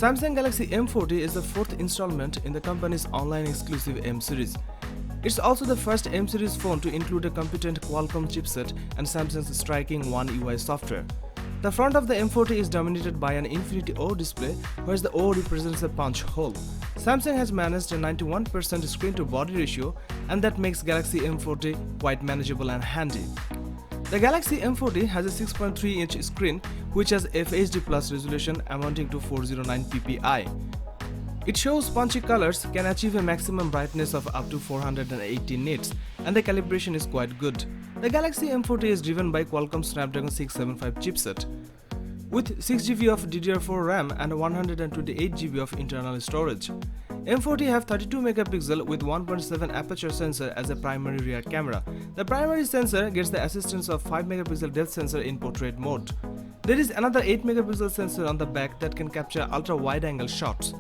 Samsung Galaxy M40 is the fourth installment in the company's online exclusive M series. It's also the first M series phone to include a competent Qualcomm chipset and Samsung's striking One UI software. The front of the M40 is dominated by an Infinity O display, whereas the O represents a punch hole. Samsung has managed a 91% screen-to-body ratio, and that makes Galaxy M40 quite manageable and handy. The Galaxy M40 has a 6.3-inch screen which has FHD Plus resolution amounting to 409 ppi. It shows punchy colors, can achieve a maximum brightness of up to 480 nits, and the calibration is quite good. The Galaxy M40 is driven by Qualcomm Snapdragon 675 chipset. With 6GB of DDR4 RAM and 128GB of internal storage. M40 have 32 megapixel with 1.7 aperture sensor as a primary rear camera. The primary sensor gets the assistance of 5 megapixel depth sensor in portrait mode. There is another 8 megapixel sensor on the back that can capture ultra wide angle shots.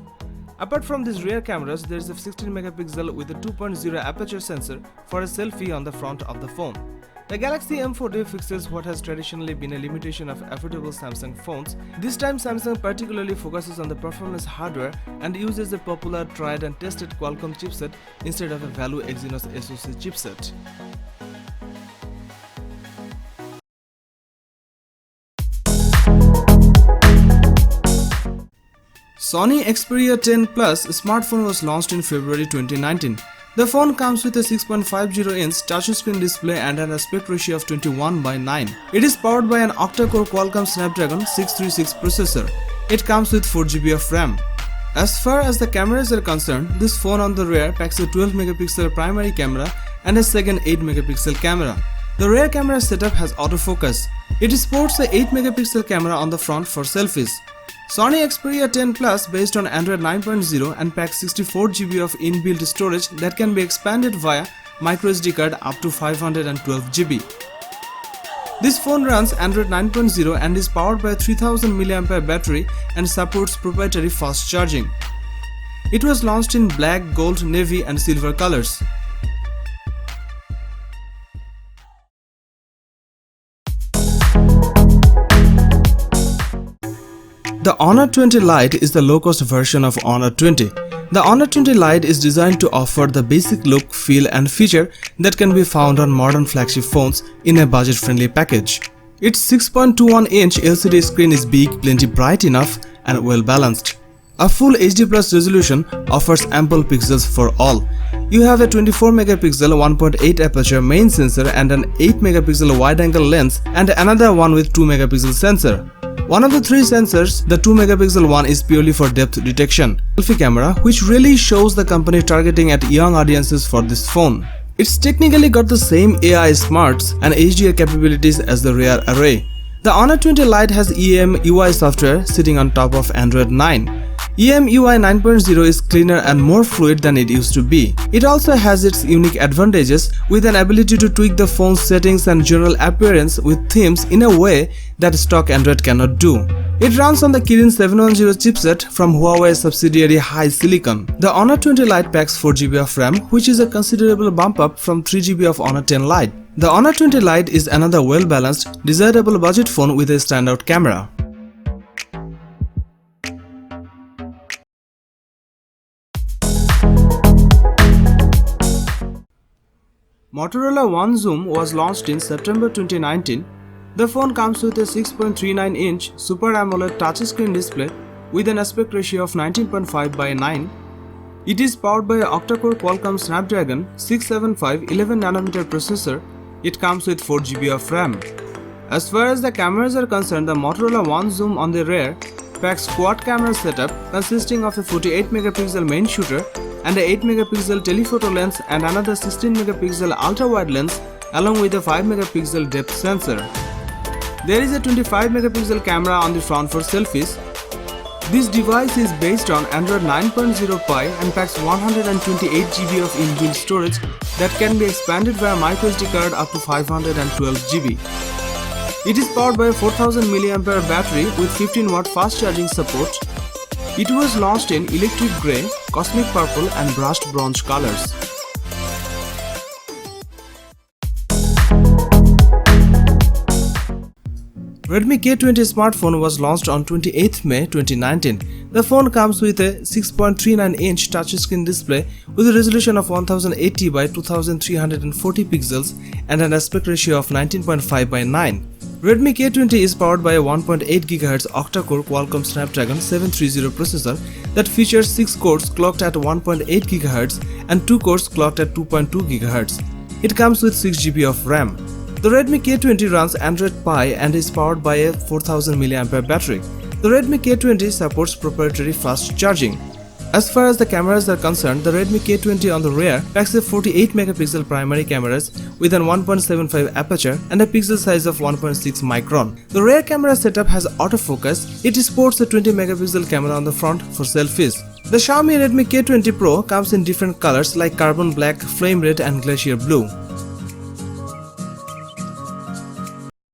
Apart from these rear cameras, there is a 16 megapixel with a 2.0 aperture sensor for a selfie on the front of the phone. The Galaxy M40 fixes what has traditionally been a limitation of affordable Samsung phones. This time Samsung particularly focuses on the performance hardware and uses the popular tried and tested Qualcomm chipset instead of a value Exynos SoC chipset. Sony Xperia 10 Plus smartphone was launched in February 2019. The phone comes with a 6.50-inch touchscreen display and an aspect ratio of 21:9. It is powered by an octa-core Qualcomm Snapdragon 636 processor. It comes with 4GB of RAM. As far as the cameras are concerned, this phone on the rear packs a 12-megapixel primary camera and a second 8-megapixel camera. The rear camera setup has autofocus. It sports a 8-megapixel camera on the front for selfies. Sony Xperia 10 Plus based on Android 9.0 and packs 64GB of inbuilt storage that can be expanded via microSD card up to 512GB. This phone runs Android 9.0 and is powered by a 3000 mAh battery and supports proprietary fast charging. It was launched in black, gold, navy and silver colors. The Honor 20 Lite is the low-cost version of Honor 20. The Honor 20 Lite is designed to offer the basic look, feel and feature that can be found on modern flagship phones in a budget-friendly package. Its 6.21-inch LCD screen is big, plenty bright enough and well-balanced. A full HD Plus resolution offers ample pixels for all. You have a 24-megapixel 1.8 aperture main sensor and an 8-megapixel wide-angle lens and another one with 2-megapixel sensor. One of the three sensors, the 2-megapixel one, is purely for depth detection. Selfie camera, which really shows the company targeting at young audiences for this phone. It's technically got the same AI smarts and HDR capabilities as the rear array. The Honor 20 Lite has EMUI software sitting on top of Android 9. EMUI 9.0 is cleaner and more fluid than it used to be. It also has its unique advantages with an ability to tweak the phone's settings and general appearance with themes in a way that stock Android cannot do. It runs on the Kirin 710 chipset from Huawei subsidiary HiSilicon. The Honor 20 Lite packs 4GB of RAM, which is a considerable bump up from 3GB of Honor 10 Lite. The Honor 20 Lite is another well-balanced, desirable budget phone with a standout camera. Motorola One Zoom was launched in September 2019. The phone comes with a 6.39-inch Super AMOLED touchscreen display with an aspect ratio of 19.5:9. It is powered by an octa-core Qualcomm Snapdragon 675 11nm processor. It comes with 4GB of RAM. As far as the cameras are concerned, the Motorola One Zoom on the rear packs quad camera setup consisting of a 48-megapixel main shooter and a 8-megapixel telephoto lens and another 16-megapixel ultra-wide lens along with a 5-megapixel depth sensor. There is a 25-megapixel camera on the front for selfies. This device is based on Android 9.0 Pie and packs 128GB of inbuilt storage that can be expanded via microSD card up to 512GB. It is powered by a 4000 mAh battery with 15-watt fast charging support. It was launched in electric grey, cosmic purple and brushed bronze colors. Redmi K20 smartphone was launched on 28th May 2019. The phone comes with a 6.39-inch touchscreen display with a resolution of 1080 by 2340 pixels and an aspect ratio of 19.5 by 9. Redmi K20 is powered by a 1.8 GHz octa-core Qualcomm Snapdragon 730 processor that features 6 cores clocked at 1.8 GHz and 2 cores clocked at 2.2 GHz. It comes with 6 GB of RAM. The Redmi K20 runs Android Pie and is powered by a 4000 mAh battery. The Redmi K20 supports proprietary fast charging. As far as the cameras are concerned, the Redmi K20 on the rear packs a 48 megapixel primary cameras with an 1.75 aperture and a pixel size of 1.6 micron. The rear camera setup has autofocus. It sports a 20 megapixel camera on the front for selfies. The Xiaomi Redmi K20 Pro comes in different colors like carbon black, flame red and glacier blue.